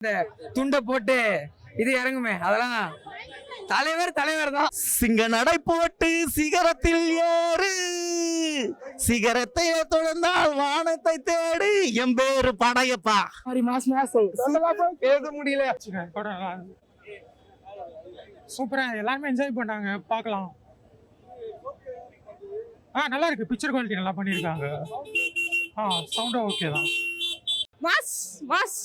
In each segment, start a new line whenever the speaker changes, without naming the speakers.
இந்த துண்டை போட்டு இது இறங்குமே அதெல்லாம் தலைவர் தான்.
சிங்க நடை போட்டு சிகரத்தில் ஏறு, சிகரத்தை தொடர்ந்தால் வானத்தை தேடு, எம்பேரு படையப்பா.
பேச முடியல.
படம் சூப்பரா எல்லாருமே என்ஜாய் பண்ணாங்க, பார்க்கலாம். நல்லா இருக்கு, பிக்சர் குவாலிட்டி நல்லா பண்ணியிருக்காங்க. சவுண்டும் ஓகே தான்.
மாஸ் மாஸ்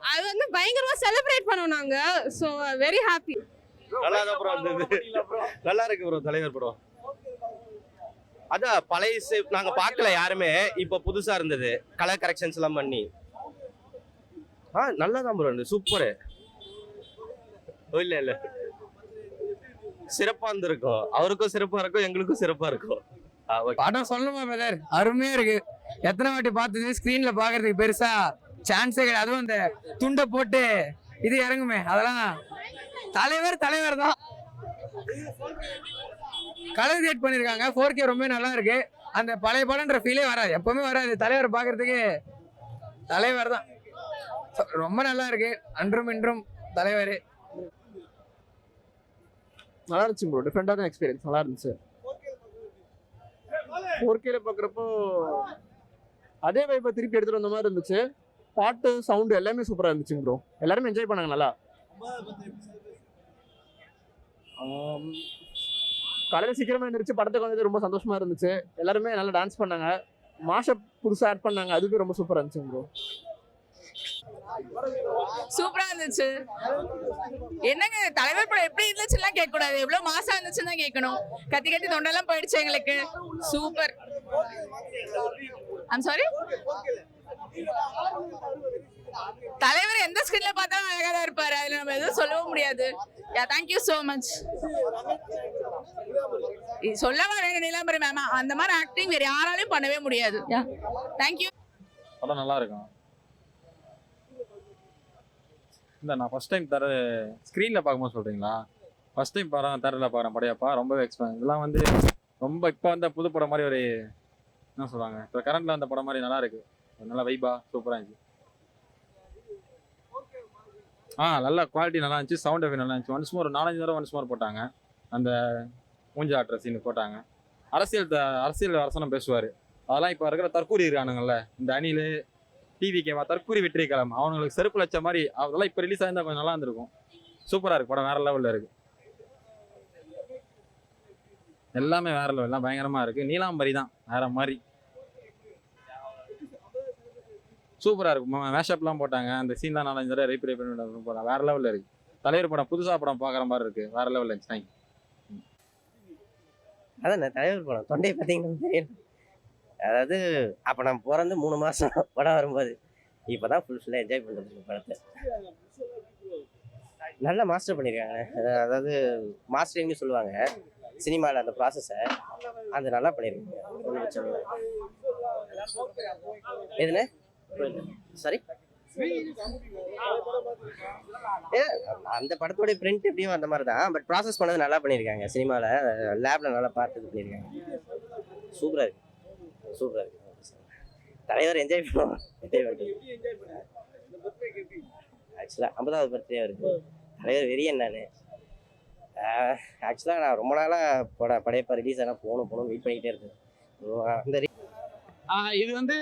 அது வந்து பயங்கரமா செலிப்ரேட் பண்ணோம் நாங்க. So very happy.
நல்லா தான் ப்ரோ இருந்தது. நல்லா இருக்கு ப்ரோ தலைவர் படம். அதான் பழைய நாங்க பார்க்கல யாருமே, இப்ப புதுசா இருந்தது, கலர் கரெக்ஷன்ஸ் எல்லாம் பண்ணி. நல்லா தான் ப்ரோ இருந்தது, சூப்பரு. இல்ல சிறப்பா இருந்திருக்கும், அவருக்கும் சிறப்பா இருக்கும், எங்களுக்கும் சிறப்பா இருக்கும்.
படம் சொல்லணுமா பிரதர்? அருமையா இருக்கு. எத்தனை வாட்டி பார்த்தது, ஸ்கிரீன்ல பாக்குறதுக்கு பெருசா சான்ஸே கிடையாது. அதுவும் இந்த துண்டை போட்டு இது இறங்குமே அதெல்லாம் தலைவர் தான். கலர் கிரியேட் பண்ணிருக்காங்க. 4K ரொம்ப நல்லா இருக்கு. அந்த பழைய படம்ன்ற ஃபீலே வராது, எப்பவுமே வராது. தலைவர் பாக்குறதுக்கு தலைவர் தான். ரொம்ப நல்லா இருக்கு. அன்றும் இன்றும் தலைவர்.
நல்லா இருந்துச்சு ப்ரோ, டிஃப்ரெண்டான எக்ஸ்பீரியன்ஸ், நல்லா இருந்துச்சு. 4Kல பார்க்குறப்போ அதே வைப்பை திருப்பி எடுத்துகிட்டு வந்த மாதிரி இருந்துச்சு. பாட்டு சவுண்டு எல்லாமே சூப்பராக இருந்துச்சு ப்ரோ, எல்லாருமே என்ஜாய் பண்ணாங்க நல்லா. காலையில் சீக்கிரமாக இருந்துச்சு, படத்துக்கு வந்தது ரொம்ப சந்தோஷமா இருந்துச்சு. எல்லாருமே நல்லா டான்ஸ் பண்ணாங்க, மாஷப் புதுசாக ஆட் பண்ணாங்க, அதுவே ரொம்ப சூப்பராக இருந்துச்சு ப்ரோ.
சூப்பரா இருந்துச்சு. என்னங்க தலைவர் படம் எப்படி இருந்துச்சுலாம் கேட்க கூடாது, எவ்வளவு மாசா இருந்துச்சுன்னு தான் கேட்கணும். கத்தி கத்தி தொண்டெல்லாம் போயிடுச்சு எங்களுக்கு. சூப்பர். ஐம் சாரி, தலைவர் எந்த ஸ்கிரீன்ல பார்த்தாலும் அழகா தான் இருப்பாரு, அதுல நம்ம எதுவும் சொல்லவும் முடியாது. Thank you so much. சொல்ல வரேன் நீலாம்பரி மேம், அந்த மாதிரி ஆக்டிங் வேற யாராலையும் பண்ணவே முடியாது. தேங்க்யூ.
படம் நல்லா இருக்கும். இல்லை, நான் ஃபஸ்ட் டைம் ஸ்க்ரீனில் பார்க்கும்போது சொல்கிறீங்களா? ஃபஸ்ட் டைம் தரல பார்க்குறேன் படையப்பா. ரொம்பவே இதெல்லாம் வந்து ரொம்ப இப்போ வந்த புது படம் மாதிரி ஒரு என்ன சொல்கிறாங்க, இப்போ கரண்டில் வந்த படம் மாதிரி நல்லா இருக்குது. நல்லா வைபா சூப்பராக இருந்துச்சு. நல்லா குவாலிட்டி நல்லா இருந்துச்சு, சவுண்ட் எஃபெக்ட் நல்லா இருந்துச்சு. ஒன்ஸ் மோர் 4-5 தடவை ஒன்ஸ் மோர் போட்டாங்க. அந்த மூஞ்சி ஆட்டுற சீனு போட்டாங்க. அரசியல் அரசனம் பேசுவார். அதெல்லாம் இப்போ இருக்கிற தற்கூரி இருக்கானுங்கள்ல, இந்த அணில் டிவிக்கேவா தற்கூரி வெற்றி கிளம்பு, அவங்களுக்கு செருப்பு லட்ச மாதிரி அதெல்லாம் இப்போ ரிலீஸ் ஆயிருந்தா கொஞ்சம் நல்லா இருந்திருக்கும். சூப்பராக இருக்கு படம், வேற லெவலில் இருக்கு. எல்லாமே வேற லெவல், எல்லாம் பயங்கரமாக இருக்கு. நீலாம்பரி தான் வேற மாதிரி சூப்பராக இருக்கும். மேஷப்லாம் போட்டாங்க, அந்த சீன்லாம் 4-5 தடவை ரைப் பண்ணி போகிறாங்க. வேற லெவலில் இருக்கு. தலைவர் படம் புதுசாக படம் பார்க்குற மாதிரி இருக்கு, வேற லெவலில் இருந்துச்சு. தேங்க்யூ.
அதான் தலைவர் படம் தொண்டையை பார்த்தீங்கன்னா தெரியும். அதாவது அப்போ நம்ம பிறந்து 3 மாதம் படம் வரும்போது, இப்போ தான் ஃபுல்லாக என்ஜாய் பண்ணுறது படத்தை. நல்லா மாஸ்டர் பண்ணியிருக்காங்க. அதாவது மாஸ்டரிங்னு சொல்லுவாங்க சினிமாவில், அந்த ப்ராசஸை அந்த நல்லா பண்ணியிருக்காங்க. ஒன்றும் பிரச்சனை இல்லை. எதுன்னு சாரி, அந்த படத்தோடைய பிரிண்ட் எப்படியும் அந்த மாதிரி தான், பட் ப்ராசஸ் பண்ணது நல்லா பண்ணியிருக்காங்க. சினிமாவில் லேபில் நல்லா பார்த்து இது பண்ணியிருக்காங்க. சூப்பராக இருக்கு, சூப்பராக இருக்கு. தலைவர் என்ஜாய் பண்ணுவோம். ஆக்சுவலாக 50வது பர்த்டே இருக்கு. தலைவர் வெறி என்னன்னு ஆக்சுவலாக நான் ரொம்ப நாளாக படையப்பா ரிலீஸ் ஆனால் போகணும் வெயிட் பண்ணிக்கிட்டே இருக்கேன். அந்த
இது வந்து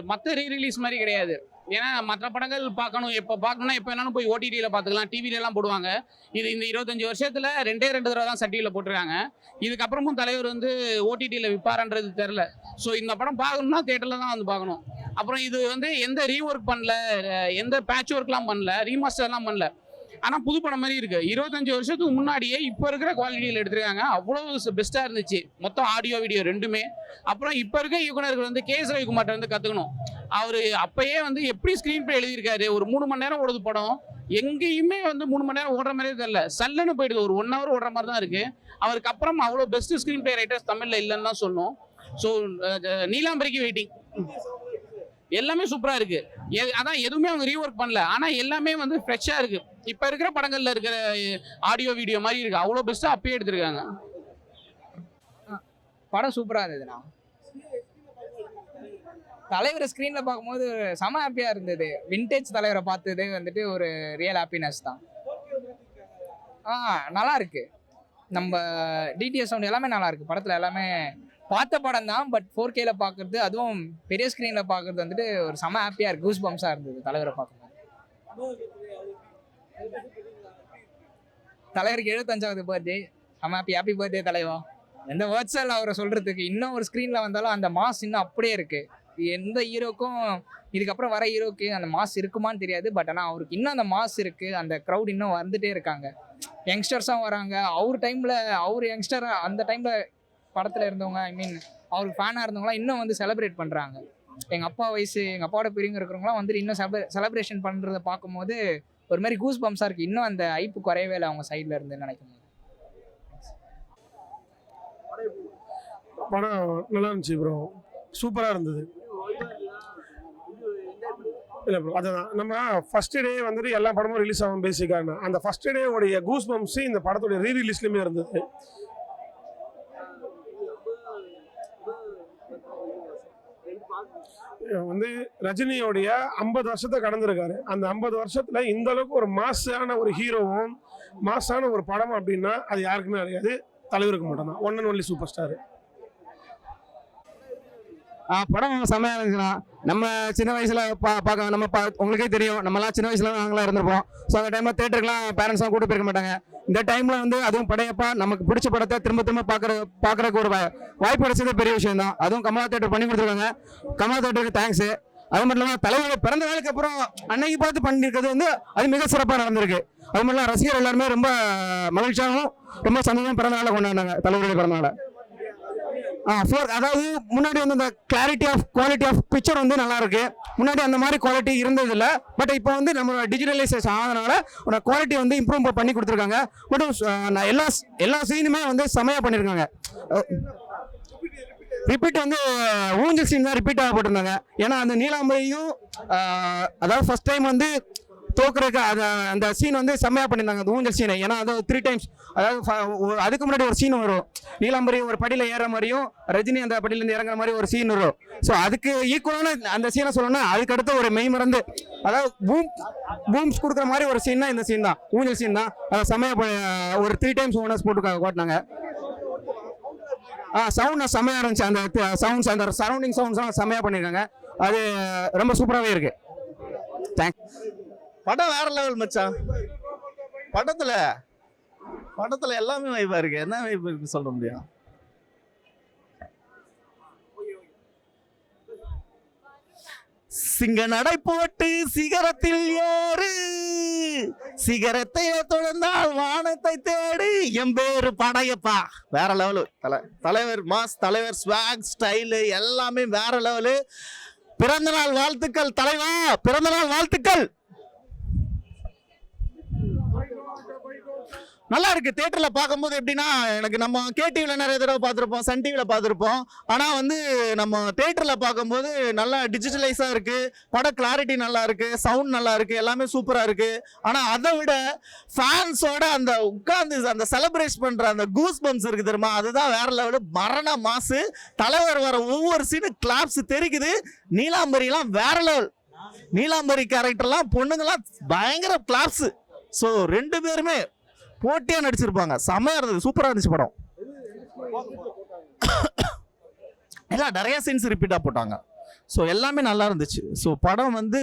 மற்ற ரீரிலீஸ் மாதிரி கிடையாது. ஏன்னா மற்ற படங்கள் பார்க்கணும், எப்போ பார்க்கணும்னா எப்போ வேணாலும் போய் ஓடிடியில் பார்த்துக்கலாம், டிவிலெலாம் போடுவாங்க. இது இந்த 25 வருஷத்தில் 2 தடவை தான் சட்டியில் போட்டிருக்காங்க. இதுக்கப்புறமும் தலைவர் வந்து ஓடிடியில் விற்பாரன்றது தெரில. ஸோ இந்த படம் பார்க்கணும்னா தேட்டரில் தான் வந்து பார்க்கணும். அப்புறம் இது வந்து எந்த ரீஒர்க் பண்ணல, எந்த பேட்ச் ஒர்க்லாம் பண்ணல, ரீமாஸ்டர்லாம் பண்ணல. ஆனால் புது படம் மாதிரி இருக்குது. 25 வருஷத்துக்கு முன்னாடியே இப்போ இருக்கிற குவாலிட்டியில் எடுத்துருக்காங்க. அவ்வளோ பெஸ்ட்டாக இருந்துச்சு, மொத்தம் ஆடியோ வீடியோ ரெண்டுமே. அப்புறம் இப்போ இருக்க இயக்குநர்கள் வந்து கே.எஸ். ரவிக்குமார்ட்ட வந்து கற்றுக்கணும். அவர் அப்பயே வந்து எப்படி ஸ்க்ரீன் பிளே எழுதியிருக்காரு. ஒரு 3 மணி நேரம் ஓடுது படம், எங்கேயுமே வந்து 3 மணி நேரம் ஓடுற மாதிரியே தெரியல, சல்லுன்னு போயிடுது. ஒரு 1 ஹவர் ஓடுற மாதிரி தான் இருக்குது. அவருக்கு அப்புறம் அவ்வளோ பெஸ்ட் ஸ்க்ரீன் பிளே ரைட்டர்ஸ் தமிழில் இல்லைன்னு தான் சொல்லணும். ஸோ நீலாம்பரிக்கு வெயிட்டிங். எல்லாமே சூப்பராக இருக்குது. அதான் எதுவுமே அவங்க ரீஒர்க் பண்ணல, ஆனால் எல்லாமே வந்து ஃப்ரெஷ்ஷாக இருக்குது. இப்போ இருக்கிற படங்களில் இருக்கிற ஆடியோ வீடியோ மாதிரி இருக்குது. அவ்வளோ பெஸ்ட்டாக அப்பயே எடுத்திருக்காங்க.
படம் சூப்பராக இருந்ததுண்ணா. தலைவரை ஸ்க்ரீன்ல பார்க்கும்போது செம ஹாப்பியா இருந்தது. விண்டேஜ் தலைவரை பார்த்தது வந்துட்டு ஒரு ரியல் ஹாப்பினஸ் தான். நல்லா இருக்கு. நம்ம டிடிஎஸ் சவுண்ட் எல்லாமே நல்லா இருக்கு. படத்துல எல்லாமே பார்த்த படம் தான், பட் 4Kல பார்க்கறது, அதுவும் பெரிய ஸ்க்ரீன்ல பார்க்கறது வந்துட்டு ஒரு செம ஹாப்பியா இருக்கு. கூஸ் பம்ஸா இருந்தது தலைவரை பார்க்கும்போது. தலைவருக்கு 75வது பர்த்டே. செம ஹாப்பி பர்த்டே தலைவா. எந்த வேர்ட்ஸ் இல்லை அவரை சொல்றதுக்கு. இன்னும் ஒரு ஸ்க்ரீன்ல வந்தாலும் அந்த மாஸ் இன்னும் அப்படியே இருக்கு. எந்த ஹீரோக்கும் இதுக்கப்புறம் வர ஹீரோக்கு அந்த மாஸ் இருக்குமான்னு தெரியாது, பட் ஆனால் அவருக்கு இன்னும் அந்த மாஸ் இருக்கு. அந்த க்ரௌட் இன்னும் வந்துட்டே இருக்காங்க. யங்ஸ்டர்ஸும் வராங்க. அவர் யங்ஸ்டர் அந்த டைம்ல படத்துல இருந்தவங்க, ஐ மீன் அவருக்கு ஃபேனாக இருந்தவங்களாம் இன்னும் வந்து செலிப்ரேட் பண்றாங்க. எங்க அப்பா வயசு, எங்க அப்பாவோட பெரியவங்க இருக்கிறவங்களாம் வந்துட்டு இன்னும் செலிப்ரேஷன் பண்றதை பார்க்கும்போது ஒரு மாதிரி கூஸ் பம்ஸா இருக்கு. இன்னும் அந்த ஐப்பு குறையவே இல்லை அவங்க சைட்ல இருந்து நினைக்கும் போது.
படம் நல்லா இருந்துச்சு ப்ரோ, சூப்பராக இருந்தது. இல்லை ப்ரோ, அதுதான் நம்ம ஃபர்ஸ்ட் டே வந்துட்டு எல்லா படமும் ரிலீஸ் ஆகும் பேசிக்கான. அந்த ஃபர்ஸ்ட் டே உடைய கூஸ் பம்ப்ஸ் இந்த படத்துடைய ரீரிலீஸ்லையுமே இருந்தது. வந்து ரஜினியோடைய 50 வருஷத்தை கடந்திருக்காரு. அந்த 50 வருஷத்துல இந்த அளவுக்கு ஒரு மாசான ஒரு ஹீரோவும் மாசான ஒரு படம் அப்படின்னா அது யாருக்குமே கிடையாது, தலைவருக்கு மட்டும்தான். One and only super star.
படம் செம்மையா இருந்துச்சுன்னா நம்ம சின்ன வயசுல பார்க்க நம்ம உங்களுக்கே தெரியும், நம்மலாம் சின்ன வயசுல நாங்களாம் இருந்திருப்போம். ஸோ அந்த டைம்ல தேட்டருக்குலாம் பேரண்ட்ஸ்லாம் கூட்டு போயிருக்க மாட்டாங்க. இந்த டைம்ல வந்து அதுவும் படையப்பா நமக்கு பிடிச்ச படத்தை திரும்ப பார்க்கறதுக்கு ஒரு வாய்ப்பு கிடைச்சது பெரிய விஷயம் தான். அதுவும் கமலா தேட்டர் பண்ணி கொடுத்துருக்காங்க. கமலா தேட்டருக்கு தேங்க்ஸ். அது மட்டும் இல்லாமல் தலைவரோட பிறந்த நாளுக்கு அப்புறம் அன்னைக்கு பார்த்து பண்ணியிருக்கிறது வந்து அது மிக சிறப்பாக நடந்திருக்கு. அது மட்டும் இல்லாமல் ரசிகர் எல்லாருமே ரொம்ப மகிழ்ச்சியாகவும் ரொம்ப சந்தோஷம் பிறந்த நாளை கொண்டாடினாங்க தலைவருடைய பிறந்த நாளை. அதாவது முன்னாடி வந்து அந்த குவாலிட்டி ஆஃப் பிக்சர் வந்து நல்லா இருக்கு. முன்னாடி அந்த மாதிரி குவாலிட்டி இருந்தது இல்லை. பட் இப்போ வந்து நம்ம டிஜிட்டலைசேஷன் ஆனதுனால ஒரு குவாலிட்டி வந்து இம்ப்ரூவ் பண்ணி கொடுத்துருக்காங்க. மட்டும் எல்லா சீனுமே வந்து செமையாக பண்ணியிருக்காங்க. ரிப்பீட் வந்து ஊஞ்சல் சீன் தான் ரிப்பீட் ஆக போட்டிருந்தாங்க. ஏன்னா அந்த நீலாம்பரியும் அதாவது ஃபர்ஸ்ட் டைம் வந்து தோக்குறதுக்கு அந்த சீன் வந்து செம்மையாக பண்ணியிருந்தாங்க, அந்த ஊஞ்சல் சீனை. ஏன்னா அது 3 times, அதாவது அதுக்கு முன்னாடி ஒரு சீன் வரும், நீலாம்பரி ஒரு படியில் ஏற மாதிரியும் ரஜினி அந்த படியிலேருந்து இறங்குற மாதிரி ஒரு சீன் வரும். ஸோ அதுக்கு ஈக்குவலான அந்த சீனை சொல்லணும்னா அதுக்கடுத்து ஒரு மெய் மறந்து, அதாவது பூம்ஸ் கொடுக்குற மாதிரி ஒரு சீன் தான் இந்த சீன் தான், ஊஞ்சல் சீன் தான். அதை செம்மையாக ஒரு 3 times ஓனர்ஸ் போட்டு ஓட்டினாங்க. சவுண்ட் செம்மையாக இருந்துச்சு. அந்த சவுண்ட்ஸ், அந்த சரௌண்டிங் சவுண்ட்ஸ்லாம் செம்மையாக பண்ணியிருக்காங்க. அது ரொம்ப சூப்பராகவே இருக்கு. தேங்க்ஸ்.
படம் வேற லெவல் மச்சான். படத்துல எல்லாமே வைப்பா இருக்கு. என்ன வைப்பு இருக்கு சொல்ல முடியும். சிங்க நடை போட்டு சிகரத்தில் ஏறு, சிகரத்தை தொடர்ந்தால் வானத்தை தேடு, எம்பேரு படையப்பா. வேற லெவலு. தலைவர் மாஸ், தலைவர் ஸ்வாக் ஸ்டைலு எல்லாமே வேற லெவலு. பிறந்தநாள் வாழ்த்துக்கள் தலைவா, பிறந்தநாள் வாழ்த்துக்கள். நல்லா இருக்கு. தியேட்டர்ல பார்க்கும்போது எப்படின்னா, எனக்கு நம்ம கேடிவில நிறைய தடவை பார்த்துருப்போம், சன் டிவியில் பார்த்துருப்போம். ஆனால் வந்து நம்ம தியேட்டர்ல பார்க்கும்போது நல்லா டிஜிட்டலைஸாக இருக்கு. பட கிளாரிட்டி நல்லா இருக்கு, சவுண்ட் நல்லா இருக்கு, எல்லாமே சூப்பராக இருக்கு. ஆனால் அதை விட ஃபேன்ஸோட அந்த உட்கார்ந்து அந்த செலிப்ரேட் பண்ற அந்த கூஸ் பம்ப்ஸ் இருக்கு தெரியுமா, அதுதான் வேற லெவலு. மரண மாசு. தலைவர் வர ஒவ்வொரு சீனு கிளாப்ஸ் தெரிக்குது. நீலாம்பரிலாம் வேற லெவல். நீலாம்பரி கேரக்டர்லாம் பொண்ணுங்கலாம் பயங்கர கிளாப்ஸ். ஸோ 2 பேருமே போட்டியா நடிச்சிருப்பாங்க. செம்மையா இருந்தது, சூப்பரா இருந்துச்சு படம். எல்லாம் நிறைய சீன்ஸ் ரிப்பீட்டா போட்டாங்க. ஸோ எல்லாமே நல்லா இருந்துச்சு. ஸோ படம் வந்து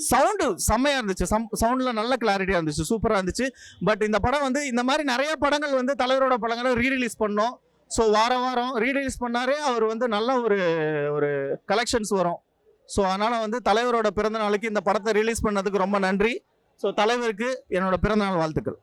சவுண்டு செம்மையா இருந்துச்சு. சவுண்ட்ல நல்ல கிளாரிட்டியா இருந்துச்சு, சூப்பரா இருந்துச்சு. பட் இந்த படம் வந்து இந்த மாதிரி நிறைய படங்கள் வந்து தலைவரோட படங்களை ரீரிலீஸ் பண்ணோம். ஸோ வாரம் ரீரிலீஸ் பண்ணாரே அவர் வந்து நல்ல ஒரு கலெக்ஷன்ஸ் வரும். ஸோ அதனால வந்து தலைவரோட பிறந்த நாளுக்கு இந்த படத்தை ரிலீஸ் பண்ணதுக்கு ரொம்ப நன்றி. ஸோ தலைவருக்கு என்னோட பிறந்தநாள் வாழ்த்துக்கள்.